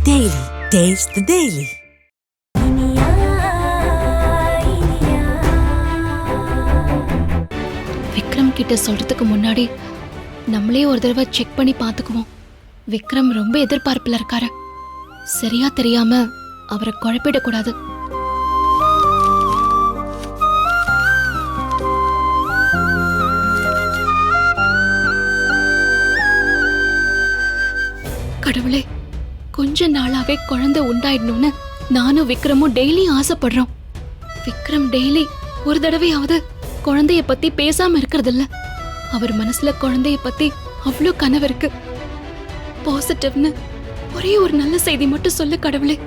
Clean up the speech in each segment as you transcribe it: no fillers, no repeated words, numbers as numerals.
Daily. Taste the Daily. Vikram கிட்ட சொல்றதுக்கு முன்னாடி நம்மளே ஒரு தடவை செக் பண்ணி பார்த்துக்குவோம். விக்ரம் ரொம்ப எதிர்பார்ப்புல இருக்காரு. சரியா தெரியாம அவரை குழப்பிடக்கூடாது. கடவுளே, கொஞ்ச நாளாவே குழந்தை உண்டாயிடணும்னு நானும் விக்ரமும் டெய்லி ஆசைப்படுறோம். விக்ரம் டெய்லி ஒரு தடவையாவது குழந்தைய பத்தி பேசாம இருக்கிறது இல்ல. அவர் மனசுல குழந்தைய பத்தி அவ்வளோ கனவு இருக்கு. பாசிட்டிவ்னு ஒரே ஒரு நல்ல செய்தி மட்டும் சொல்லு கடவுளே.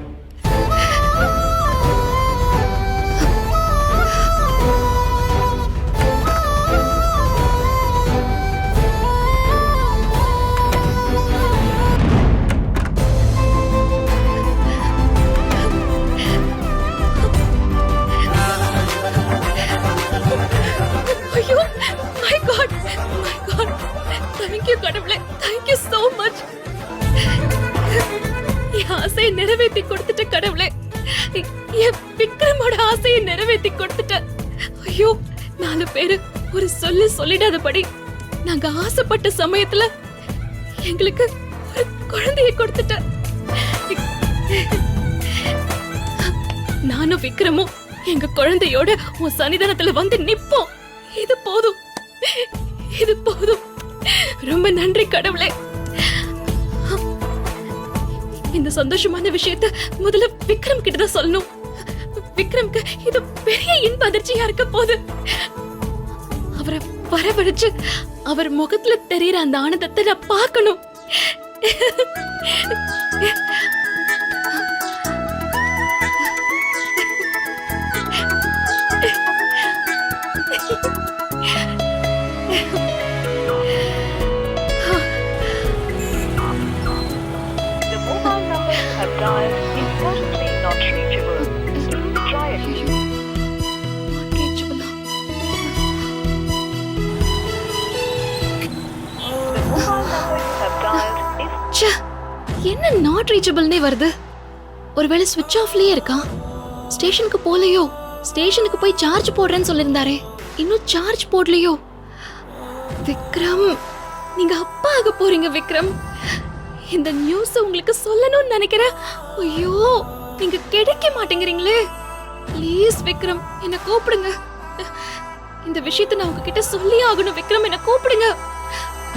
ஐயோ, my God, my God. Thank you கடவுளே. Thank you so much. என் ஆசையை நிறைவேற்றி கொடுத்துட்ட கடவுளே. என் விக்ரமோட ஆசையை நிறைவேற்றி கொடுத்துட்ட. ஐயோ, 4 பேரு ஒரு சொல்லிடாதபடி நாங்க ஆசைப்பட்ட சமயத்துல எங்களுக்கு ஒரு குழந்தையை கொடுத்துட்ட. நானும் விக்ரமும் எங்க குழந்தையோட உன் சன்னிதானத்துல வந்து நிப்போம். இது போதும், இது போதும். ரொம்ப நன்றி கடவுளே. இந்த சந்தோஷமான விஷயத்தை முதல்ல விக்ரம் கிட்ட தான் சொல்லணும். விக்ரம்க்கு இது பெரிய இன்ப அதிர்ச்சியா இருக்க போது. அவரை வரவழைச்சு அவர் முகத்துல தெரியற அந்த ஆனந்தத்தை நான் பார்க்கணும். என்ன நாட் ரீச்சபிள்னே வருது? ஒருவேளை ஸ்விட்ச் ஆஃப்லயே இருக்கா? ஸ்டேஷனுக்கு போலையோ? ஸ்டேஷனுக்கு போய் சார்ஜ் போடுறேன்னு சொல்லிருந்தாரே, இன்னும் சார்ஜ் போடலையோ? விக்ரம், நீங்க அப்பா ஆக போறீங்க விக்ரம். இந்த நியூஸ் உங்களுக்கு சொல்லணும்னு நினைக்கிறேன். ஐயோ, நீங்க கிடைக்க மாட்டேங்கிறீங்களே. ப்ளீஸ் விக்ரம், என்ன கூப்பிடுங்க. இந்த விஷயத்தை நான் உங்ககிட்ட சொல்லி ஆகணும். விக்ரம், என்ன கூப்பிடுங்க.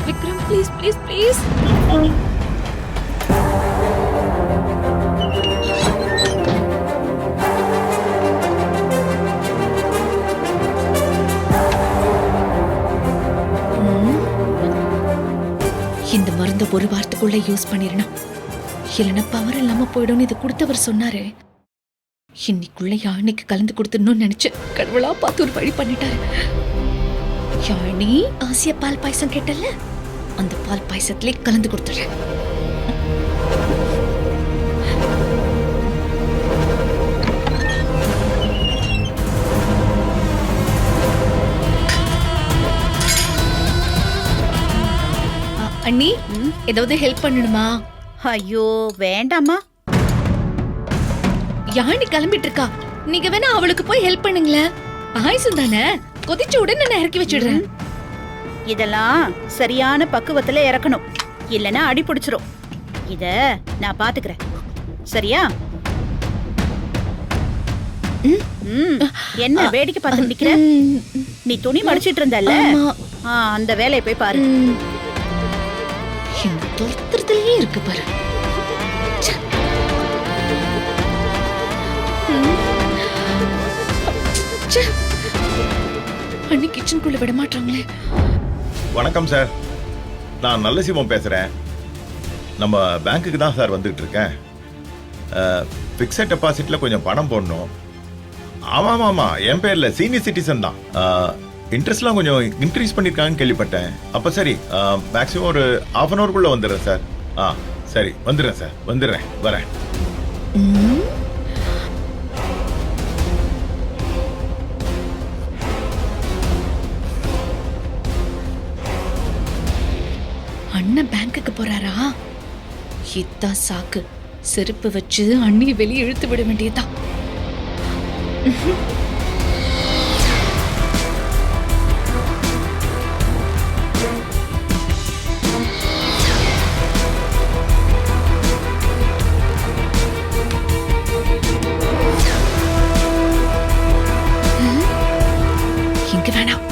Vikram, please please please. இந்த மருந்து ஒரு வாரத்துக்குள்ள யூஸ் பண்ணிடணும், இல்லைன்னா பவர் இல்லாம போயிடும். இது கொடுத்தவர் சொன்னாரு. இன்னைக்குள்ள யாழினிக்கு கலந்து கொடுத்துடணும்னு நினைச்சு கடவுளா பார்த்து ஒரு வழி பண்ணிட்டாரு. யாழினி ஆசிய பால் பாயசம் கேட்டல, அந்த பால் பாயசத்திலே கலந்து கொடுத்துறேன். அண்ணி, ஏதாவது ஹெல்ப் பண்ணணுமா? ஐயோ வேண்டாமா. யாழி கிளம்பிட்டு இருக்கா, நீங்க வேணா அவளுக்கு போய் ஹெல்ப் பண்ணுங்களேன். பாயசம் தானே, கொதிச்ச உடனே நான் இறக்கி வச்சிடுறேன். இதெல்லாம் சரியான பக்குவத்துல இறக்கணும், இல்லனா அடி பிடிச்சிரும். இத நான் பாத்துக்கிறேன், சரியா? என்ன வேடிக்கை பார்த்து நிக்கிற? நீ துணி மடிச்சிட்டு இருந்தல்ல, அந்த வேலையை போய் பாரு. தோற்றத்திலேயே இருக்கு பாரு. அண்ணி கிச்சனுக்குள்ள விட மாட்டாங்களே. வணக்கம் சார், நான் நல்ல சிவம் பேசுறேன். நம்ம பேங்க்குக்கு தான் சார் வந்துட்டு இருக்கேன். ஃபிக்ஸட் டெபாசிட்ல கொஞ்சம் பணம் போடணும். ஆமாம் ஆமாம், என் பேர்ல சீனியர் சிட்டிசன் தான். இன்ட்ரெஸ்ட்லாம் கொஞ்சம் இன்க்ரீஸ் பண்ணியிருக்காங்கன்னு கேள்விப்பட்டேன். அப்போ சரி, மேக்ஸிமம் ஒரு ½ அன் ஹவருக்குள்ளே வந்துடுறேன் சார். சரி, வந்துடுறேன் சார், வந்துடுறேன், வரேன். அண்ணன் பேங்க்குக்கு போறாரா? இதான் சாக்கு. செருப்பு வச்சு அண்ணியை வெளியே இழுத்து விட வேண்டியதுதான். இங்க வேணாம்.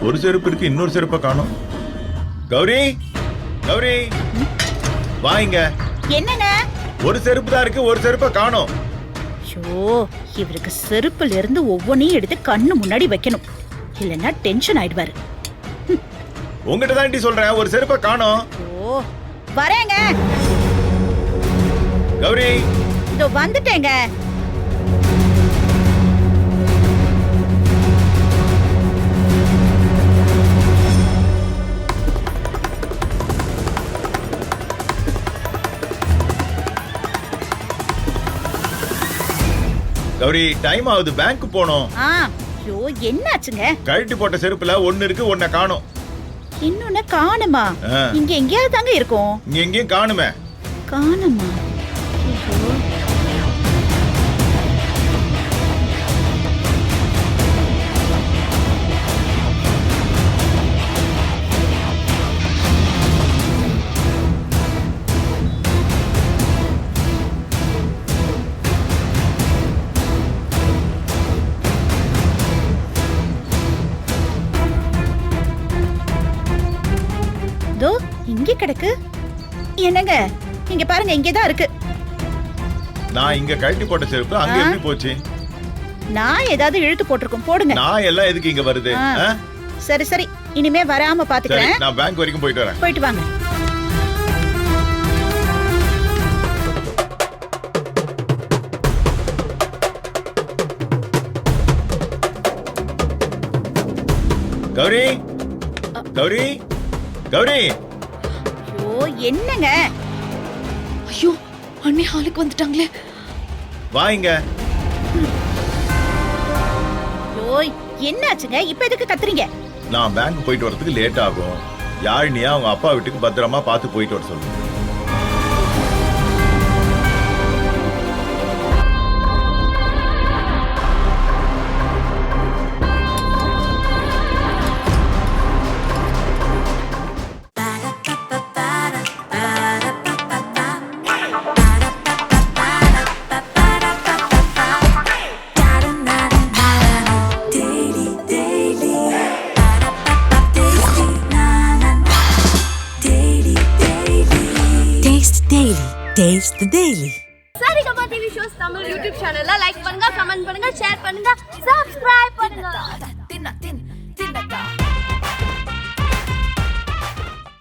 ஒரு செருப்பு இருக்கு, இன்னொரு செருப்பை காணோம். கௌரி, கௌரி, வாங்க. என்னங்க? ஒரு செருப்பு தான் இருக்கு, ஒரு செருப்பை காணோம். ஐயோ, இவருக்கு செருப்புல இருந்து ஒவ்வொன்றையும் எடுத்து கண்ணு முன்னாடி வைக்கணும், இல்லைன்னா டென்ஷன் ஆயிடுவாரு. உங்ககிட்ட தான் சொல்றேன், ஒரு செருப்பை காணோம். ஓ, வரேங்க. கௌரி, இதோ வந்துட்டேங்க. கௌரி, டைம் ஆகுது, பேங்க் போனோம். ஐயோ, என்னாச்சுங்க? கழட்டி போட்ட செருப்புல ஒன்னு இருக்கு, ஒன்ன காணோம். இன்னொன்னு காணுமா? இங்க எங்கேயாவது தாங்க இருக்கும். இங்க எங்கேயும் காணுமே. காணுமா? இங்க கிடக்கு. என்னங்க, இங்க பாருங்க, இங்கதான் இருக்கு. நான் இங்க கழட்டி போட்ட செருப்பு அங்க எப்படி போச்சு? நான் ஏதாவது இழுத்து போட்டிருக்கோம், போடுங்க. நான் எல்லாம் எதுக்கு இங்க வருது? சரி சரி, இனிமே வராம பாத்துக்கிறேன். நான் பேங்க் வரைக்கும் போயிட்டு வரேன். போயிட்டு வாங்க. கௌரி, கௌரி, கௌரி. ஐயோ, என்னங்க? ஐயோ, அண்ணி ஹாலுக்கு வந்துட்டாங்களே. வாங்க. ஐயோ, என்னாச்சுங்க? இப்ப எதுக்கு கத்துறீங்க? நான் பேங்க் போயிட்டு வரதுக்கு லேட் ஆகும். யாழினியா அவங்க அப்பா வீட்டுக்கு பத்திரமா பார்த்து போயிட்டு வர சொல்லுங்க. Taste the Daily. Saregama TV shows Tamil YouTube சேனல்ல லைக் பண்ணுங்க, கமெண்ட் பண்ணுங்க, ஷேர் பண்ணுங்க, சப்ஸ்கிரைப் பண்ணுங்க.